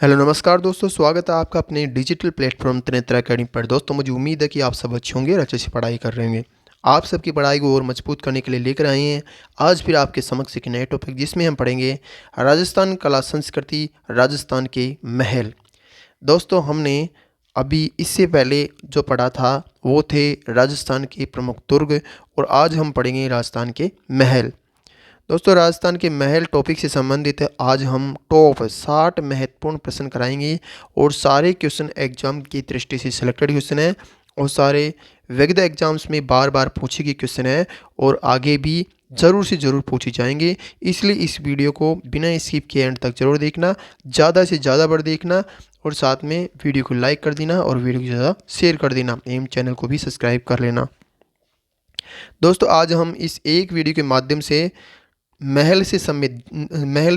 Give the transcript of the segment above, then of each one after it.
Hello नमस्कार दोस्तों, स्वागत है आपका अपने डिजिटल प्लेटफॉर्म त्रिनेत्र अकेडमी पर। दोस्तों मुझे उम्मीद है कि आप सब अच्छे होंगे और अच्छे से पढ़ाई कर रहे होंगे। आप सबकी पढ़ाई को और मजबूत करने के लिए लेकर आए हैं आज फिर आपके समक्ष एक नए टॉपिक, जिसमें हम पढ़ेंगे राजस्थान कला संस्कृति, राजस्थान के महल। दोस्तों हमने अभी इससे पहले जो पढ़ा था वो थे राजस्थान के प्रमुख दुर्ग, और आज हम पढ़ेंगे राजस्थान के महल। दोस्तों राजस्थान के महल टॉपिक से संबंधित है आज हम टॉप 60 महत्वपूर्ण प्रश्न कराएंगे, और सारे क्वेश्चन एग्जाम की दृष्टि से सिलेक्टेड क्वेश्चन है और सारे विविध एग्जाम्स में बार बार पूछे गए क्वेश्चन है और आगे भी ज़रूर से ज़रूर पूछे जाएंगे। इसलिए इस वीडियो को बिना स्किप के एंड तक ज़रूर देखना, ज़्यादा से ज़्यादा बार देखना, और साथ में वीडियो को लाइक कर देना और वीडियो को ज़्यादा शेयर कर देना। एम चैनल को भी सब्सक्राइब कर लेना। दोस्तों आज हम इस एक वीडियो के माध्यम से महल से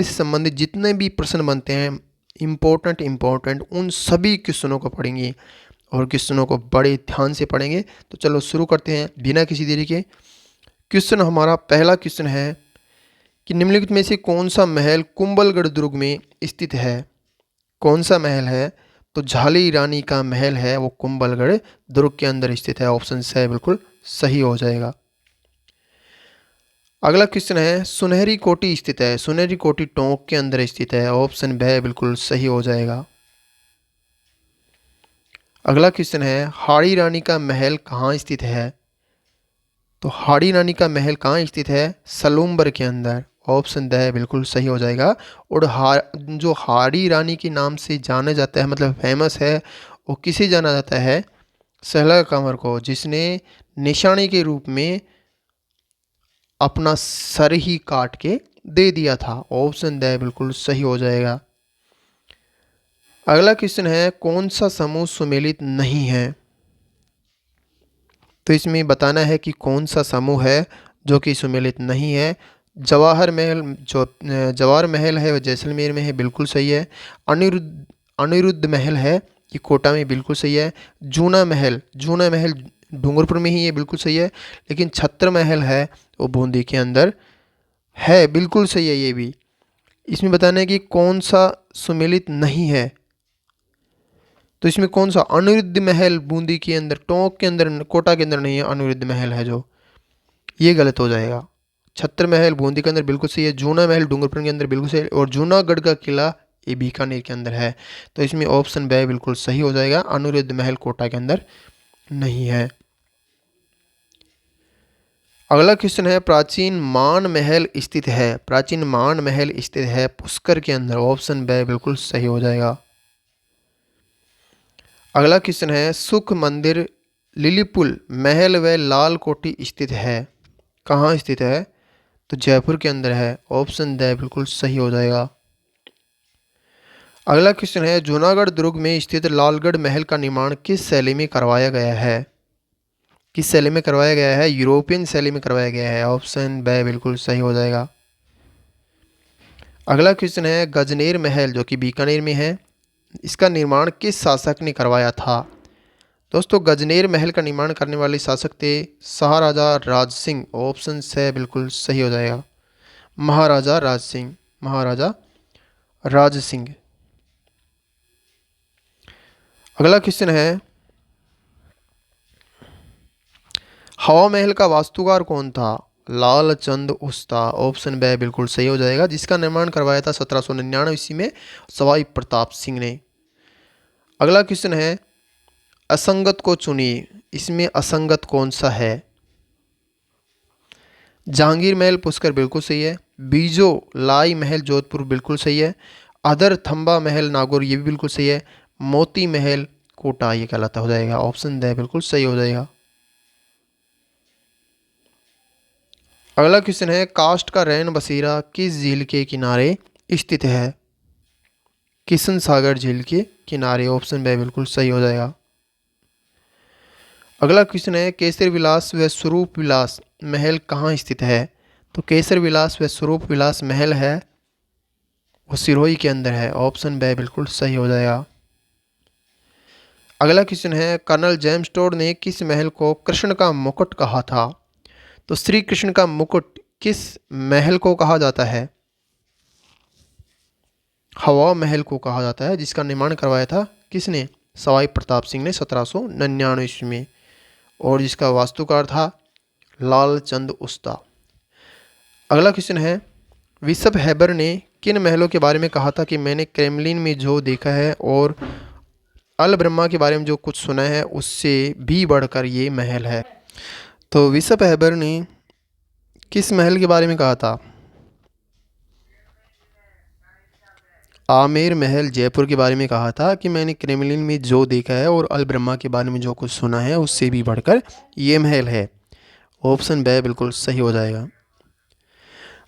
संबंधित जितने भी प्रश्न बनते हैं इम्पोर्टेंट उन सभी क्वेश्चनों को पढ़ेंगे और क्वेश्चनों को बड़े ध्यान से पढ़ेंगे। तो चलो शुरू करते हैं बिना किसी देरी के। क्वेश्चन हमारा पहला क्वेश्चन है कि निम्नलिखित में से कौन सा महल कुंभलगढ़ दुर्ग में स्थित है। कौन सा महल है? तो झाली रानी का महल है, वो कुंभलगढ़ दुर्ग के अंदर स्थित है। ऑप्शन से बिल्कुल सही हो जाएगा। अगला क्वेश्चन है सुनहरी कोटी स्थित है। सुनहरी कोटी टोंक के अंदर स्थित है। ऑप्शन ब बिल्कुल सही हो जाएगा। अगला क्वेश्चन है हाड़ी रानी का महल कहाँ स्थित है। तो हाड़ी रानी का महल कहाँ स्थित है? सलूम्बर के अंदर। ऑप्शन द बिल्कुल सही हो जाएगा। और जो हाड़ी रानी के नाम से जाना जाता है, मतलब फेमस है, वो किसे जाना जाता है? सहला कंवर को, जिसने निशाने के रूप में अपना सर ही काट के दे दिया था। ऑप्शन द बिल्कुल सही हो जाएगा। अगला क्वेश्चन है कौन सा समूह सुमेलित नहीं है। तो इसमें बताना है कि कौन सा समूह है जो कि सुमेलित नहीं है। जवाहर महल, जो जवाहर महल है वह जैसलमेर में है, बिल्कुल सही है। अनिरुद्ध महल है, ये कोटा में, बिल्कुल सही है। जूना महल डूंगरपुर में ही है, बिल्कुल सही है। लेकिन छत्र महल है वो बूंदी के अंदर है, बिल्कुल सही है ये भी। इसमें बताना है कि कौन सा सुमेलित नहीं है। तो इसमें कौन सा? अनिरुद्ध महल बूंदी के अंदर, टोंक के अंदर, कोटा के अंदर नहीं है, अनिरुद्ध महल है जो, ये गलत हो जाएगा। छत्र महल बूंदी के अंदर बिल्कुल सही है। जूना महल डूंगरपुर के अंदर बिल्कुल सही है। और जूनागढ़ का किला ये बीकानेर के अंदर है। तो इसमें ऑप्शन ब बिल्कुल सही हो जाएगा। अनिरुद्ध महल कोटा के अंदर नहीं है। अगला क्वेश्चन है प्राचीन मान महल स्थित है। प्राचीन मान महल स्थित है पुष्कर के अंदर। ऑप्शन ब बिल्कुल सही हो जाएगा। अगला क्वेश्चन है सुख मंदिर लिलीपुल महल व लाल कोठी स्थित है। कहाँ स्थित है? तो जयपुर के अंदर है। ऑप्शन द बिल्कुल सही हो जाएगा। अगला क्वेश्चन है जूनागढ़ दुर्ग में स्थित लालगढ़ महल का निर्माण किस शैली में करवाया गया है। किस शैली में करवाया गया है? यूरोपियन शैली में करवाया गया है। ऑप्शन ब बिल्कुल सही हो जाएगा। अगला क्वेश्चन है गजनेर महल जो कि बीकानेर में है, इसका निर्माण किस शासक ने करवाया था। दोस्तों गजनेर महल का निर्माण करने वाले शासक थे महाराजा राज सिंह। ऑप्शन से बिल्कुल सही हो जाएगा। महाराजा राज सिंह, महाराजा राज सिंह। अगला क्वेश्चन है हवा महल का वास्तुकार कौन था। लाल चंद उस्ता। ऑप्शन ब बिल्कुल सही हो जाएगा, जिसका निर्माण करवाया था 1799 ईस्वी में सवाई प्रताप सिंह ने। अगला क्वेश्चन है असंगत को चुनिए। इसमें असंगत कौन सा है? जहांगीर महल पुष्कर बिल्कुल सही है। बीजो लाई महल जोधपुर बिल्कुल सही है। अदर थंबा महल नागौर ये भी बिल्कुल सही है। मोती महल कोटा ये कहलाता हो जाएगा। ऑप्शन द बिल्कुल सही हो जाएगा। अगला क्वेश्चन है कास्ट का रैन बसेरा किस झील के किनारे स्थित है। किशन सागर झील के किनारे। ऑप्शन ब बिल्कुल सही हो जाएगा। अगला क्वेश्चन है केसर विलास व स्वरूप विलास महल कहाँ स्थित है। तो केसर विलास व स्वरूप विलास महल है वो सिरोही के अंदर है। ऑप्शन ब बिल्कुल सही हो जाएगा। अगला क्वेश्चन है कर्नल जेम्स टोड ने किस महल को कृष्ण का मुकुट कहा था। तो श्री कृष्ण का मुकुट किस महल को कहा जाता है? हवा महल को कहा जाता है, जिसका निर्माण करवाया था किसने? सवाई प्रताप सिंह ने 1799 ईस्वी में, और जिसका वास्तुकार था लालचंद उस्ता। अगला क्वेश्चन है, बिशप हैबर ने किन महलों के बारे में कहा था कि मैंने क्रेमलिन में जो देखा है और अल ब्रह्मा के बारे में जो कुछ सुना है उससे भी बढ़कर ये महल है। तो बिशप हैबर ने किस महल के बारे में कहा था? आमेर महल जयपुर के बारे में कहा था कि मैंने क्रेमलिन में जो देखा है और अल ब्रह्मा के बारे में जो कुछ सुना है उससे भी बढ़कर ये महल है। ऑप्शन बी बिल्कुल सही हो जाएगा।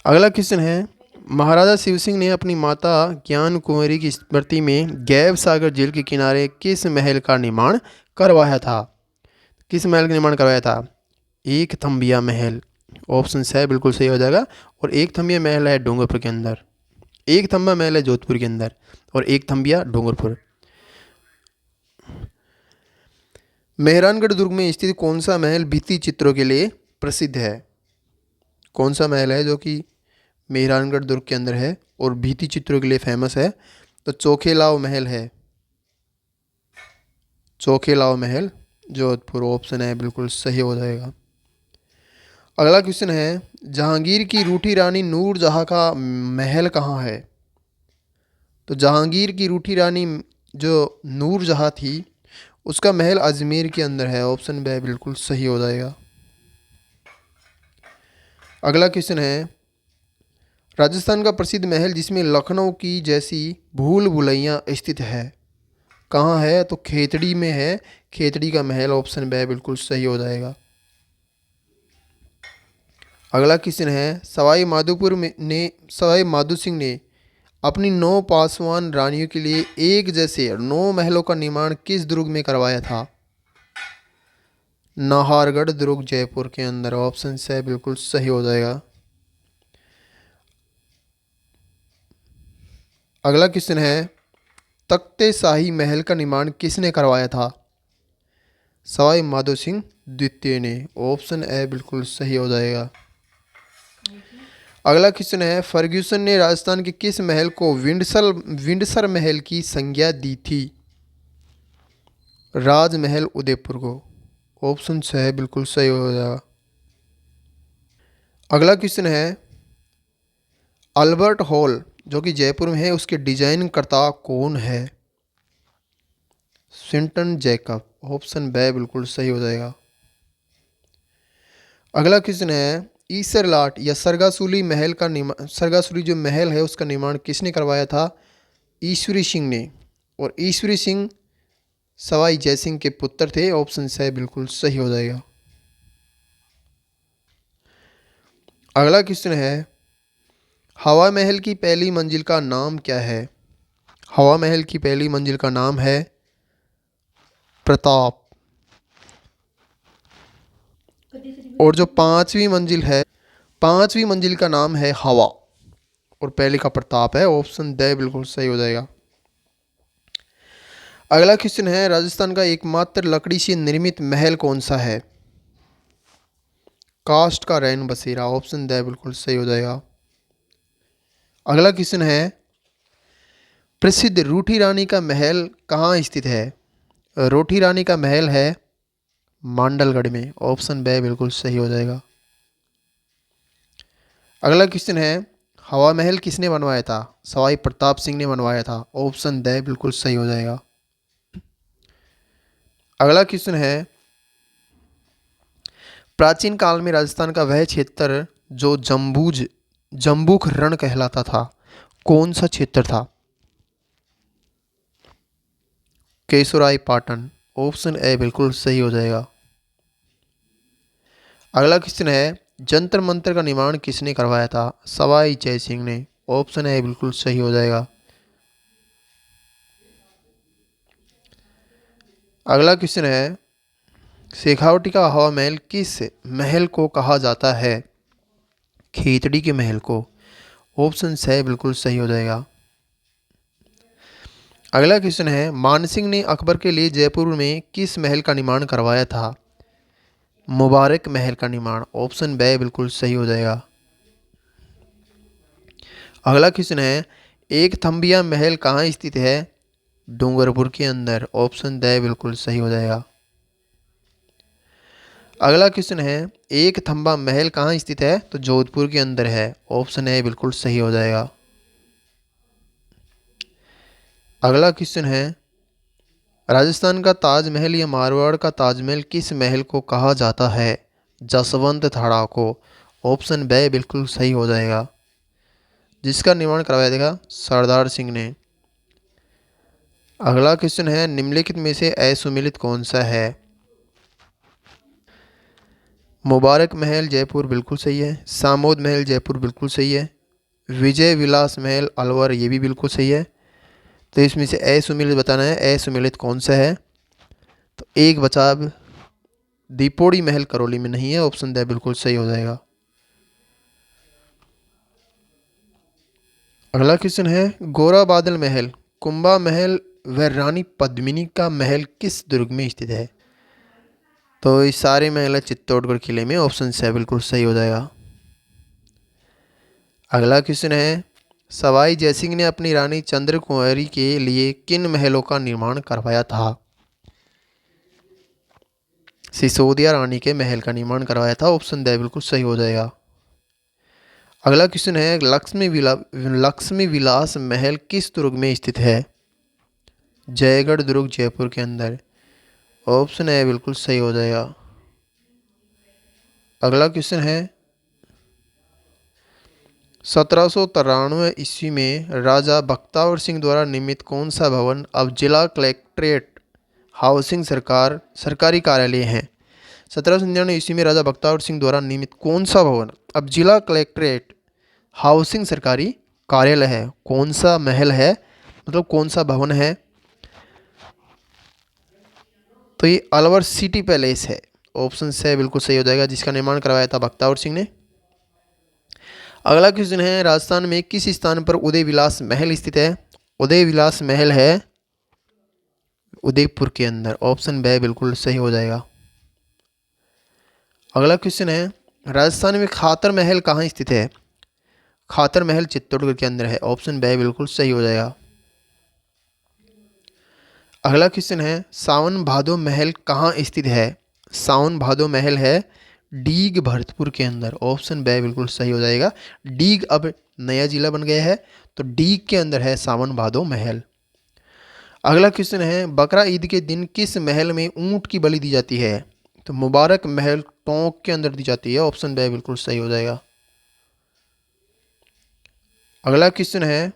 अगला क्वेश्चन है, महाराजा शिव सिंह ने अपनी माता ज्ञान कुंवरी की स्मृति में गैब सागर झील के किनारे किस महल का निर्माण करवाया था? किस महल का निर्माण करवाया था? एक थम्बिया महल। ऑप्शन सी बिल्कुल सही हो जाएगा। और एक थम्बिया महल है डूंगरपुर के अंदर, एक थम्बा महल है जोधपुर के अंदर, और एक थम्बिया डूंगरपुर। मेहरानगढ़ दुर्ग में स्थित कौन सा महल भित्ति चित्रों के लिए प्रसिद्ध है? कौन सा महल है जो कि मेहरानगढ़ दुर्ग के अंदर है और भित्ति चित्रों के लिए फेमस है? तो चोखेलाव महल है, चोखेलाव महल जोधपुर। ऑप्शन है बिल्कुल सही हो जाएगा। अगला क्वेश्चन है, जहांगीर की रूठी रानी नूरजहां का महल कहाँ है? तो जहांगीर की रूठी रानी जो नूरजहां थी उसका महल अजमेर के अंदर है। ऑप्शन बी बिल्कुल सही हो जाएगा। अगला क्वेश्चन है, राजस्थान का प्रसिद्ध महल जिसमें लखनऊ की जैसी भूल भुलैया स्थित है कहाँ है? तो खेतड़ी में है, खेतड़ी का महल। ऑप्शन बी बिल्कुल सही हो जाएगा। अगला क्वेश्चन है, सवाई माधो सिंह ने अपनी 9 पासवान रानियों के लिए एक जैसे 9 महलों का निर्माण किस दुर्ग में करवाया था? नाहरगढ़ दुर्ग जयपुर के अंदर। ऑप्शन से बिल्कुल सही हो जाएगा। अगला क्वेश्चन है, तख्ते शाही महल का निर्माण किसने करवाया था? सवाई माधो सिंह द्वितीय ने। ऑप्शन ए बिल्कुल सही हो जाएगा। अगला क्वेश्चन है, फर्ग्यूसन ने राजस्थान के किस महल को विंडसर महल की संज्ञा दी थी? राजमहल उदयपुर को। ऑप्शन से बिल्कुल सही हो जाएगा। अगला क्वेश्चन है, अल्बर्ट हॉल जो कि जयपुर में है उसके डिजाइन करता कौन है? Swinton Jacob. ऑप्शन बी बिल्कुल सही हो जाएगा। अगला क्वेश्चन है, ईसरलाट या सरगासुरी जो महल है उसका निर्माण किसने करवाया था? ईश्वरी सिंह ने। और ईश्वरी सिंह सवाई जयसिंह के पुत्र थे। ऑप्शन से बिल्कुल सही हो जाएगा। अगला क्वेश्चन है, हवा महल की पहली मंजिल का नाम क्या है? हवा महल की पहली मंजिल का नाम है प्रताप। और जो पांचवी मंजिल का नाम है हवा, और पहले का प्रताप है। ऑप्शन द बिल्कुल सही हो जाएगा। अगला क्वेश्चन है, राजस्थान का एकमात्र लकड़ी से निर्मित महल कौन सा है? कास्ट का रैन बसेरा। ऑप्शन द बिल्कुल सही हो जाएगा। अगला क्वेश्चन है, प्रसिद्ध रूठी रानी का महल कहाँ स्थित है? रूठी रानी का महल है मांडलगढ़ में। ऑप्शन बी बिल्कुल सही हो जाएगा। अगला क्वेश्चन है, हवा महल किसने बनवाया था? सवाई प्रताप सिंह ने बनवाया था। ऑप्शन द बिल्कुल सही हो जाएगा। अगला क्वेश्चन है, प्राचीन काल में राजस्थान का वह क्षेत्र जो जम्बूक रण कहलाता था कौन सा क्षेत्र था? केसुराई पाटन। ऑप्शन ए बिल्कुल सही हो जाएगा। अगला क्वेश्चन है, जंतर मंतर का निर्माण किसने करवाया था? सवाई जय सिंह ने। ऑप्शन ए बिल्कुल सही हो जाएगा। अगला क्वेश्चन है, शेखावटी का हवा महल किस महल को कहा जाता है? खेतड़ी के महल को। ऑप्शन से बिल्कुल सही हो जाएगा। अगला क्वेश्चन है, मानसिंह ने अकबर के लिए जयपुर में किस महल का निर्माण करवाया था? मुबारक महल का निर्माण। ऑप्शन बी बिल्कुल सही हो जाएगा। अगला क्वेश्चन है, एक थम्बिया महल कहाँ स्थित है? डूंगरपुर के अंदर। ऑप्शन द बिल्कुल सही हो जाएगा। अगला क्वेश्चन है, एक थंबा महल कहाँ स्थित है? तो जोधपुर के अंदर है। ऑप्शन ए बिल्कुल सही हो जाएगा। अगला क्वेश्चन है, राजस्थान का ताजमहल या मारवाड़ का ताजमहल किस महल को कहा जाता है? जसवंत थाड़ा को। ऑप्शन बे बिल्कुल सही हो जाएगा। जिसका निर्माण करवाया था सरदार सिंह ने। अगला क्वेश्चन है, निम्नलिखित में से असुमेलित कौन सा है? मुबारक महल जयपुर बिल्कुल सही है। सामोद महल जयपुर बिल्कुल सही है। विजय विलास महल अलवर ये भी बिल्कुल सही है। तो इसमें से असुमेलित बताना है, असुमेलित कौन सा है? तो एक बचा अब, दीपोड़ी महल करौली में नहीं है। ऑप्शन द बिल्कुल सही हो जाएगा। अगला क्वेश्चन है, गोरा बादल महल, कुंभा महल व रानी पद्मिनी का महल किस दुर्ग में स्थित है? तो ये सारे महल है चित्तौड़गढ़ किले में। ऑप्शन से बिल्कुल सही हो जाएगा। अगला क्वेश्चन है, सवाई जयसिंह ने अपनी रानी चंद्रकुंवरी के लिए किन महलों का निर्माण करवाया था? सिसोदिया रानी के महल का निर्माण करवाया था। ऑप्शन द बिल्कुल सही हो जाएगा। अगला क्वेश्चन है, लक्ष्मी विलास महल किस दुर्ग में स्थित है? जयगढ़ दुर्ग जयपुर के अंदर। ऑप्शन ए बिल्कुल सही हो जाएगा। अगला क्वेश्चन है, 1793 ईस्वी में राजा बख्तावर सिंह द्वारा निर्मित कौन सा भवन अब जिला कलेक्ट्रेट हाउसिंग सरकारी कार्यालय है? 1799 ईस्वी में राजा बख्तावर सिंह द्वारा निर्मित कौन सा भवन अब जिला कलेक्ट्रेट हाउसिंग सरकारी कार्यालय है? कौन सा महल है, मतलब कौन सा भवन है? तो ये अलवर सिटी पैलेस है। ऑप्शन से बिल्कुल सही हो जाएगा, जिसका निर्माण करवाया था बख्तावर सिंह ने। अगला क्वेश्चन है, राजस्थान में किस स्थान पर उदय विलास महल स्थित है? उदय विलास महल है उदयपुर के अंदर। ऑप्शन बे बिल्कुल सही हो जाएगा। अगला क्वेश्चन है, राजस्थान में खातर महल कहाँ स्थित है? खातर महल चित्तौड़गढ़ के अंदर है। ऑप्शन बे बिल्कुल सही हो जाएगा। अगला क्वेश्चन है, सावन भादो महल कहाँ स्थित है? सावन भादो महल है डीग भरतपुर के अंदर। ऑप्शन बे बिल्कुल सही हो जाएगा। डीग अब नया जिला बन गया है, तो डीग के अंदर है सावन भादो महल। अगला क्वेश्चन है, बकरा ईद के दिन किस महल में ऊंट की बलि दी जाती है? तो मुबारक महल टोंक के अंदर दी जाती है। ऑप्शन बे बिल्कुल सही हो जाएगा। अगला क्वेश्चन है,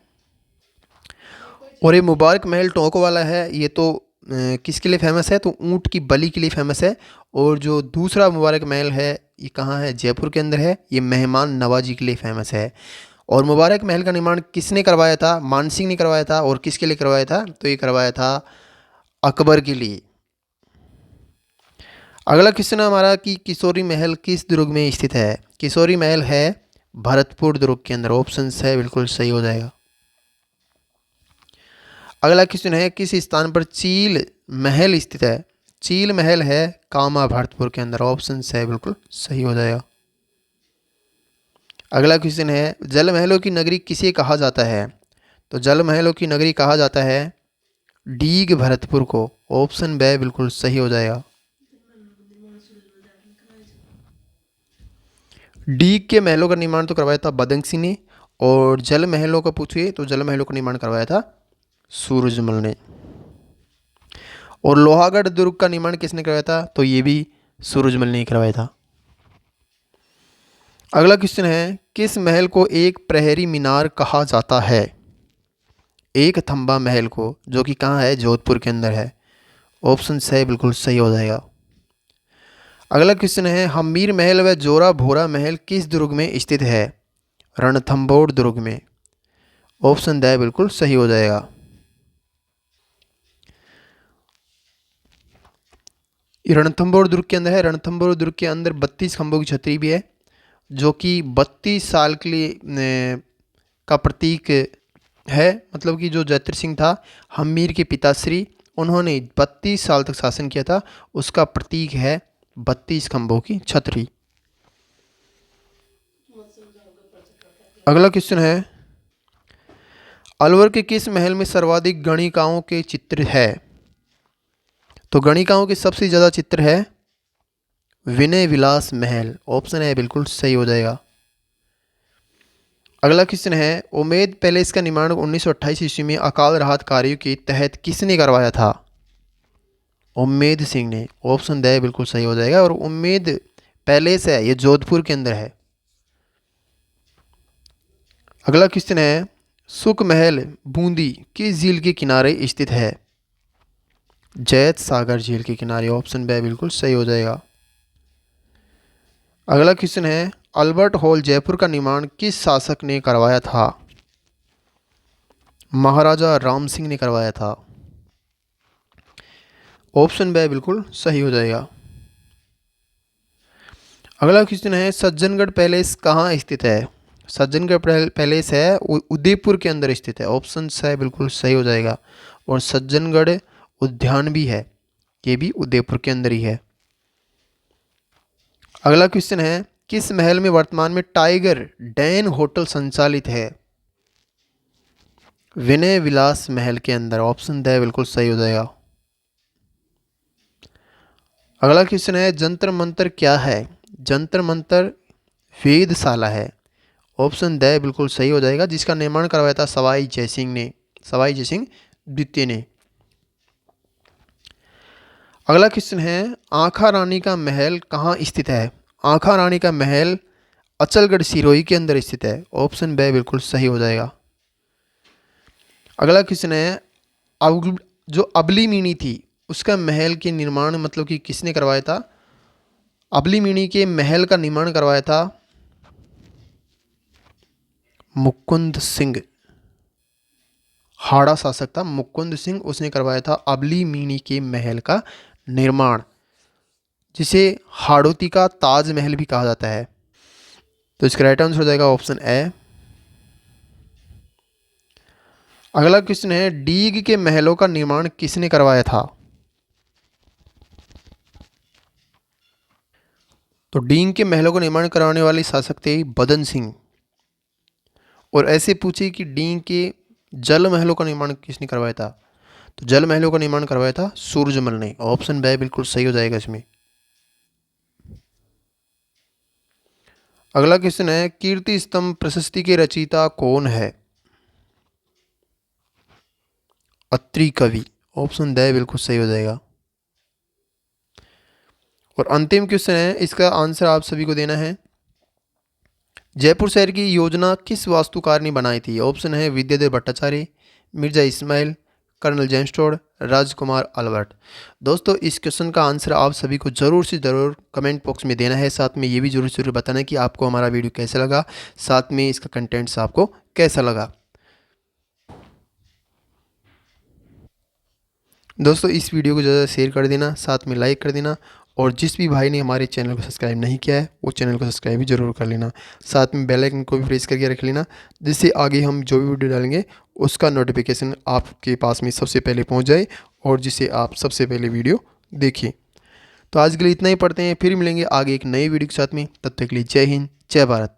और ये मुबारक महल टोंक वाला है, ये तो किसके लिए फेमस है? तो ऊंट की बलि के लिए फेमस है। और जो दूसरा मुबारक महल है ये कहाँ है? जयपुर के अंदर है। ये मेहमान नवाजी के लिए फेमस है। और मुबारक महल का निर्माण किसने करवाया था? मानसिंह ने करवाया था। और किसके लिए करवाया था? तो ये करवाया था अकबर के लिए। अगला क्वेश्चन है हमारा कि किशोरी महल किस दुर्ग में स्थित है? किशोरी महल है भरतपुर दुर्ग के अंदर। ऑप्शन है बिल्कुल सही हो जाएगा। अगला क्वेश्चन है, किस स्थान पर चील महल स्थित है? चील महल है कामा भरतपुर के अंदर। ऑप्शन है बिल्कुल सही हो जाएगा। अगला क्वेश्चन है, जल महलों की नगरी किसे कहा जाता है? तो जल महलों की नगरी कहा जाता है डीग भरतपुर को। ऑप्शन बे बिल्कुल सही हो जाएगा। डीग के महलों का निर्माण तो करवाया था बदंग सिंह ने। और जल महलों का पूछिए तो जल महलों का निर्माण करवाया था सूरजमल ने। और लोहागढ़ दुर्ग का निर्माण किसने करवाया था? तो ये भी सूरजमल ने करवाया था। अगला क्वेश्चन है, किस महल को एक प्रहरी मीनार कहा जाता है? एक थंबा महल को, जो कि कहाँ है? जोधपुर के अंदर है। ऑप्शन से बिल्कुल सही हो जाएगा। अगला क्वेश्चन है, हमीर महल व जोरा भोरा महल किस दुर्ग में स्थित है? रणथंभौर दुर्ग में। ऑप्शन द बिल्कुल सही हो जाएगा। रणथंभौर दुर्ग के अंदर है। रणथंभौर दुर्ग के अंदर 32 खंभों की छतरी भी है, जो कि 32 साल के लिए का प्रतीक है। मतलब कि जो जयद्रथ सिंह था, हमीर के पिताश्री, उन्होंने 32 साल तक शासन किया था, उसका प्रतीक है 32 खंभों की छतरी। अगला क्वेश्चन है, अलवर के किस महल में सर्वाधिक गणिकाओं के चित्र है? तो गणिकाओं के सबसे ज़्यादा चित्र है विनय विलास महल। ऑप्शन है बिल्कुल सही हो जाएगा। अगला क्वेश्चन है, उम्मेद पैलेस का निर्माण 1928 ईस्वी में अकाल राहत कार्यों के तहत किसने करवाया था? उम्मेद सिंह ने। ऑप्शन द बिल्कुल सही हो जाएगा। और उम्मेद पैलेस है ये जोधपुर के अंदर है। अगला क्वेश्चन है, सुख महल बूंदी किस झील के किनारे स्थित है? जैत सागर झील के किनारे। ऑप्शन बी बिल्कुल सही हो जाएगा। अगला क्वेश्चन है, अल्बर्ट हॉल जयपुर का निर्माण किस शासक ने करवाया था? महाराजा राम सिंह ने करवाया था। ऑप्शन बी बिल्कुल सही हो जाएगा। अगला क्वेश्चन है, सज्जनगढ़ पैलेस कहाँ स्थित है? सज्जनगढ़ पैलेस है उदयपुर के अंदर स्थित है। ऑप्शन सी बिल्कुल सही हो जाएगा। और सज्जनगढ़ उद्यान भी है, ये भी उदयपुर के अंदर ही है। अगला क्वेश्चन है, किस महल में वर्तमान में टाइगर डैन होटल संचालित है? विनय विलास महल के अंदर। ऑप्शन द बिल्कुल सही हो जाएगा। अगला क्वेश्चन है, जंतर मंतर क्या है? जंतर मंतर वेधशाला है। ऑप्शन द बिल्कुल सही हो जाएगा, जिसका निर्माण करवाया था सवाई जयसिंह ने, सवाई जयसिंह द्वितीय ने। अगला क्वेश्चन है, आंखा रानी का महल कहाँ स्थित है? आंखा रानी का महल अचलगढ़ सिरोही के अंदर स्थित है। ऑप्शन बी बिल्कुल सही हो जाएगा। अगला क्वेश्चन है, जो अबली मीणी थी उसका महल के निर्माण मतलब कि किसने करवाया था? अबली मीणी के महल का निर्माण करवाया था मुकुंद सिंह। हाड़ा शासक था मुकुंद सिंह, उसने करवाया था अबली मीणी के महल का निर्माण, जिसे हाड़ौती का ताजमहल भी कहा जाता है। तो इसका राइट आंसर हो जाएगा ऑप्शन ए। अगला क्वेश्चन है, डीग के महलों का निर्माण किसने करवाया था? तो डींग के महलों का निर्माण करवाने वाले शासक थे बदन सिंह। और ऐसे पूछे कि डींग के जल महलों का निर्माण किसने करवाया था? तो जल महलों का निर्माण करवाया था सूरजमल ने। ऑप्शन बी बिल्कुल सही हो जाएगा इसमें। अगला क्वेश्चन है, कीर्ति स्तंभ प्रशस्ति के रचयिता कौन है? अत्रि कवि। ऑप्शन द बिल्कुल सही हो जाएगा। और अंतिम क्वेश्चन है, इसका आंसर आप सभी को देना है। जयपुर शहर की योजना किस वास्तुकार ने बनाई थी? ऑप्शन है Vidyadhar Bhattacharya, Mirza Ismail, colonel James Tod, राजकुमार अल्बर्ट। दोस्तों इस क्वेश्चन का आंसर आप सभी को ज़रूर से ज़रूर कमेंट बॉक्स में देना है। साथ में ये भी जरूर से जरूर बताना कि आपको हमारा वीडियो कैसा लगा, साथ में इसका कंटेंट्स आपको कैसा लगा। दोस्तों इस वीडियो को ज़्यादा शेयर कर देना, साथ में लाइक कर देना। और जिस भी भाई ने हमारे चैनल को सब्सक्राइब नहीं किया है वो चैनल को सब्सक्राइब भी जरूर कर लेना। साथ में बेल आइकन को भी प्रेस करके रख लेना, जिससे आगे हम जो भी वीडियो डालेंगे उसका नोटिफिकेशन आपके पास में सबसे पहले पहुंच जाए और जिसे आप सबसे पहले वीडियो देखिए। तो आज के लिए इतना ही पढ़ते हैं, फिर मिलेंगे आगे एक नई वीडियो के साथ में। तब तक के लिए जय हिंद, जय भारत।